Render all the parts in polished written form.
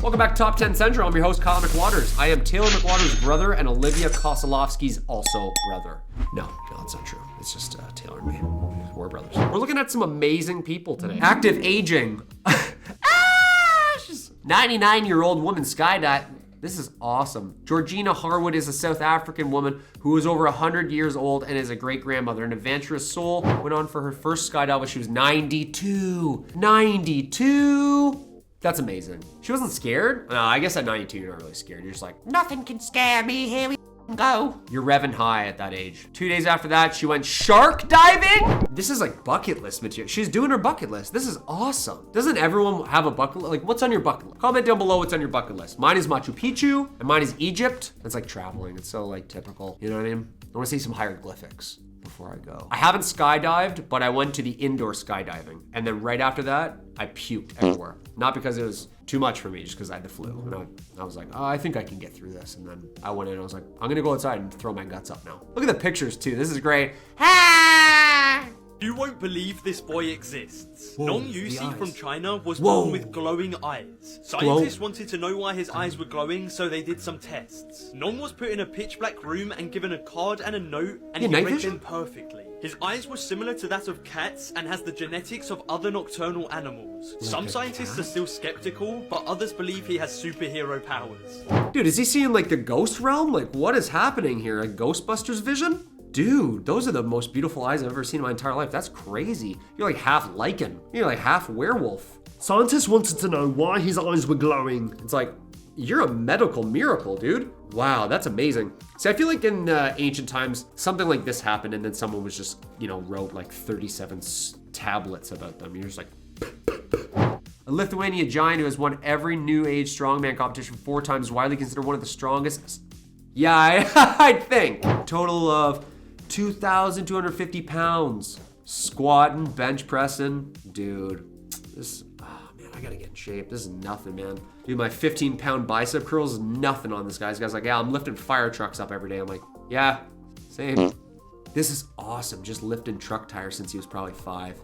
Welcome back to Top 10 Central. I'm your host, Kyle McWaters. I am Taylor McWaters' brother and Olivia Kosolowski's also brother. No, that's not true. It's just Taylor and me. We're brothers. We're looking at some amazing people today. Active aging. She's 99-year-old woman skydive. This is awesome. Georgina Harwood is a South African woman who is over 100 years old and is a great-grandmother. An adventurous soul, went on for her first skydive when she was 92. 92? That's amazing. She wasn't scared? No, I guess at 92 you're not really scared. You're just like, nothing can scare me, here we go. You're revving high at that age. 2 days after that, she went shark diving? This is like bucket list material. She's doing her bucket list. This is awesome. Doesn't everyone have a bucket list? Like, what's on your bucket list? Comment down below what's on your bucket list. Mine is Machu Picchu, and mine is Egypt. It's like traveling. It's so like typical. You know what I mean? I wanna see some hieroglyphics before I go. I haven't skydived, but I went to the indoor skydiving. And then right after that, I puked everywhere. Not because it was too much for me, just because I had the flu. And I was like, oh, I think I can get through this. And then I went in and I was like, I'm gonna go outside and throw my guts up now. Look at the pictures too, this is great. You won't believe this boy exists. Whoa, Nong the Yusi eyes. from China was Whoa. born with glowing eyes. Scientists wanted to know why his eyes were glowing, so they did some tests. Nong was put in a pitch black room and given a card and a note, and he night read vision? them perfectly. His eyes were similar to that of cats and has the genetics of other nocturnal animals. Some a scientists cat? are still skeptical, but others believe he has superhero powers. Dude, is he seeing like the ghost realm? Like what is happening here? A Ghostbusters vision? Dude, those are the most beautiful eyes I've ever seen in my entire life. That's crazy. You're like half lichen. You're like half werewolf. Scientists wanted to know why his eyes were glowing. It's like, you're a medical miracle, dude. Wow, that's amazing. See, I feel like in ancient times, something like this happened and then someone was just, you know, wrote like 37 tablets about them. You're just like, a Lithuanian giant who has won every new age strongman competition 4 times, widely considered one of the strongest. Yeah, I think. Total of 2,250 pounds. Squatting, bench pressing. Dude, this, oh man, I gotta get in shape. This is nothing, man. Dude, my 15-pound bicep curls is nothing on this guy. This guy's like, yeah, I'm lifting fire trucks up every day. I'm like, yeah, same. This is awesome. Just lifting truck tires since he was probably 5.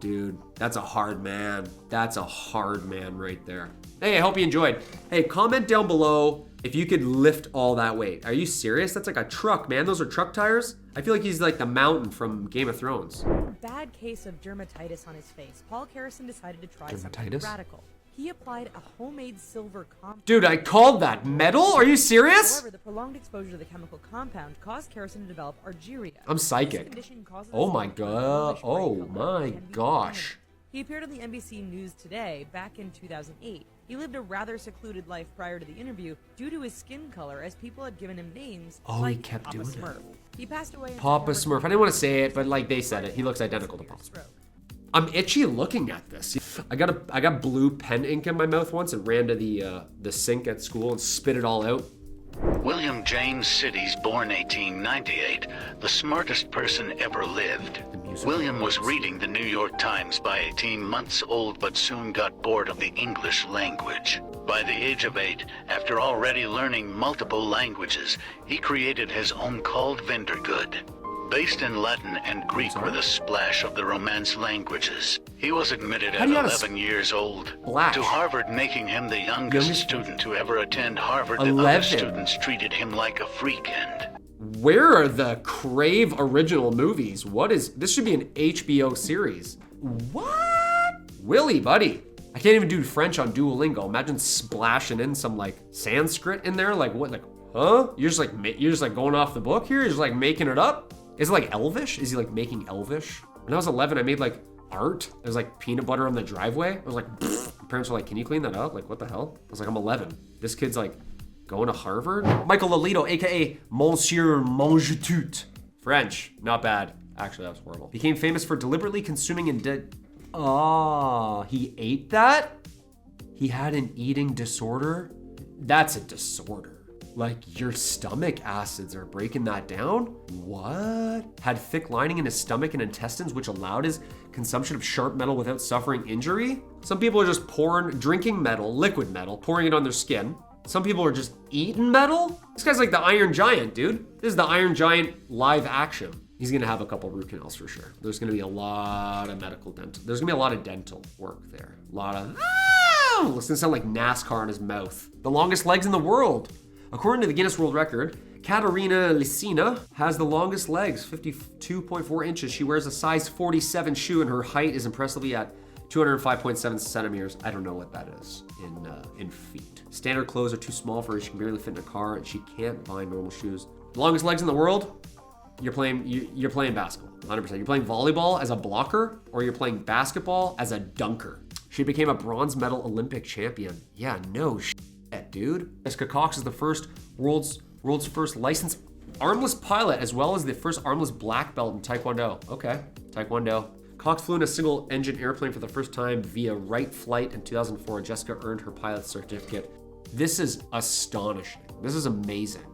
Dude, that's a hard man. That's a hard man right there. Hey, I hope you enjoyed. Hey, comment down below if you could lift all that weight. Are you serious? That's like a truck, man. Those are truck tires? I feel like he's like the mountain from Game of Thrones. Bad case of dermatitis on his face. Paul Kerason decided to try something Dermatitis? radical. He applied a homemade silver compound. Dude, I called that metal? Are you serious? However, the prolonged exposure to the chemical compound caused Kerason to develop argyria. I'm This psychic. condition causes Oh the my skin to god. turn Oh bluish gray my color and be gosh. permanent. He appeared on the NBC News Today back in 2008. He lived a rather secluded life prior to the interview due to his skin color, as people had given him names Oh, he like kept Papa doing it. Smurf. He passed away in Papa September Smurf. I didn't want to say it, but like they said it. He looks identical to Papa Smurf. stroke. I'm itchy looking at this. I got blue pen ink in my mouth once and ran to the sink at school and spit it all out. William James Siddy's born 1898, the smartest person ever lived. William was reading the New York Times by 18 months old, but soon got bored of the English language. By the age of 8, after already learning multiple languages, he created his own called Vindergood. Based in Latin and Greek with a splash of the Romance languages. He was admitted How at do you have a 11 years old splash? to Harvard, making him the youngest Youngest- student to ever attend Harvard. The 11. other students treated him like a freak and... Where are the Crave original movies? What is this? Should be an HBO series. What? Willy, buddy. I can't even do French on Duolingo. Imagine splashing in some like Sanskrit in there. Like what? Like, huh? You're just like going off the book here. You're just like making it up. Is it like Elvish? Is he like making Elvish? When I was 11, I made like art. There's like peanut butter on the driveway. I was like, pfft. My parents were like, can you clean that up? Like, what the hell? I was like, I'm 11. This kid's like going to Harvard? Michael Lolito, AKA Monsieur Mange-Tout. French, not bad. Actually, that was horrible. Became famous for deliberately consuming and he ate that? He had an eating disorder? That's a disorder. Like your stomach acids are breaking that down? What? Had thick lining in his stomach and intestines, which allowed his consumption of sharp metal without suffering injury? Some people are just drinking metal, liquid metal, pouring it on their skin. Some people are just eating metal? This guy's like the Iron Giant, dude. This is the Iron Giant live action. He's gonna have a couple root canals for sure. There's gonna be a lot of dental work there. A lot of, It's gonna sound like NASCAR in his mouth. The longest legs in the world. According to the Guinness World Record, Katerina Lisina has the longest legs, 52.4 inches. She wears a size 47 shoe and her height is impressively at 205.7 centimeters. I don't know what that is in feet. Standard clothes are too small for her. She can barely fit in a car and she can't buy normal shoes. Longest legs in the world? You're playing basketball, 100%. You're playing volleyball as a blocker or you're playing basketball as a dunker. She became a bronze medal Olympic champion. Yeah, no shit, dude. Jessica Cox is the world's first licensed armless pilot, as well as the first armless black belt in Taekwondo. Okay, Taekwondo. Cox flew in a single-engine airplane for the first time via Wright flight in 2004. Jessica earned her pilot's certificate. This is astonishing. This is amazing.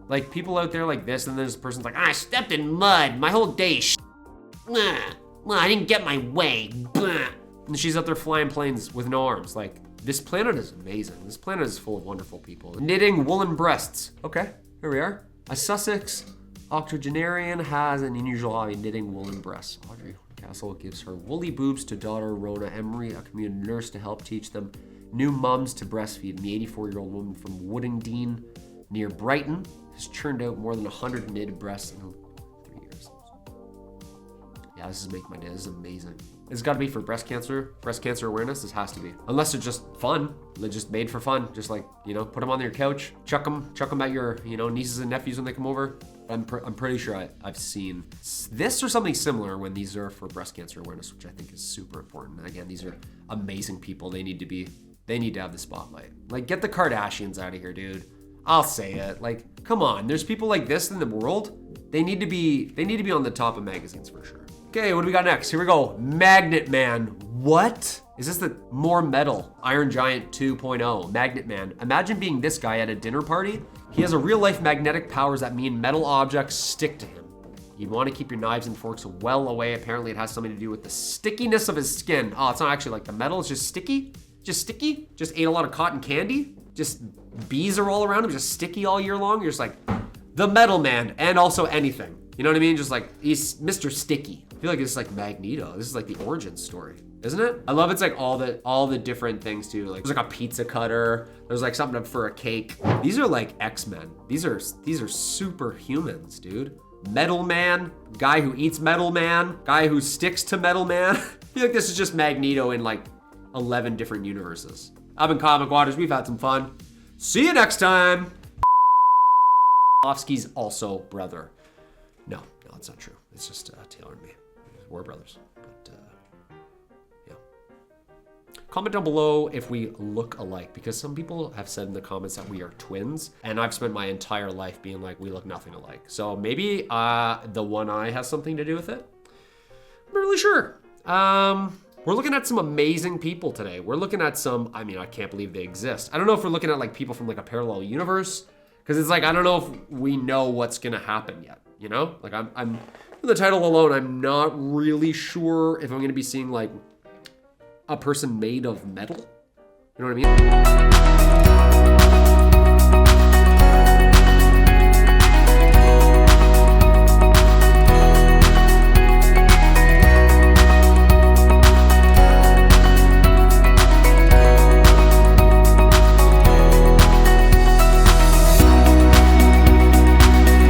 Like, people out there like this, and there's a person's like, I stepped in mud. My whole day I didn't get my way. And she's out there flying planes with no arms. Like, this planet is amazing. This planet is full of wonderful people. Knitting woolen breasts. Okay, here we are. A Sussex octogenarian has an unusual hobby, knitting woolen breasts. Audrey Castle gives her woolly boobs to daughter Rona Emery, a community nurse, to help teach them new mums to breastfeed. And the 84-year-old woman from Woodingdean near Brighton has churned out more than 100 knitted breasts in 3 years. Yeah, this is making my day. This is amazing. It's got to be for breast cancer awareness. This has to be. Unless it's just fun. They're just made for fun. Just like, put them on your couch, chuck them at your, nieces and nephews when they come over. I'm pretty sure I've seen this or something similar when these are for breast cancer awareness, which I think is super important. Again, these are amazing people. They need to have the spotlight. Like, get the Kardashians out of here, dude. I'll say it. Like, come on. There's people like this in the world. They need to be on the top of magazines for sure. Okay, what do we got next? Here we go. Magnet Man. What? Is this the more metal? Iron Giant 2.0. Magnet Man. Imagine being this guy at a dinner party. He has a real-life magnetic powers that mean metal objects stick to him. You want to keep your knives and forks well away. Apparently it has something to do with the stickiness of his skin. Oh, it's not actually like the metal. It's just sticky. Just sticky. Just ate a lot of cotton candy. Just bees are all around him. Just sticky all year long. You're just like, the Metal Man, and also anything. You know what I mean? Just like, he's Mr. Sticky. I feel like it's like Magneto. This is like the origin story, isn't it? I love it's like all the different things too. Like there's like a pizza cutter. There's like something for a cake. These are like X-Men. These are superhumans, dude. Metal Man, guy who eats Metal Man, guy who sticks to Metal Man. I feel like this is just Magneto in like 11 different universes. I've been Comic Waters. We've had some fun. See you next time. Ofsky's also brother. No, it's not true. It's just Taylor and me. We're brothers. But yeah. Comment down below if we look alike, because some people have said in the comments that we are twins, and I've spent my entire life being like, we look nothing alike. So maybe the one eye has something to do with it. I'm not really sure. We're looking at some amazing people today. We're looking at some, I can't believe they exist. I don't know if we're looking at like people from like a parallel universe, because it's like, I don't know if we know what's gonna happen yet, Like I'm for the title alone, I'm not really sure if I'm gonna be seeing like a person made of metal. You know what I mean?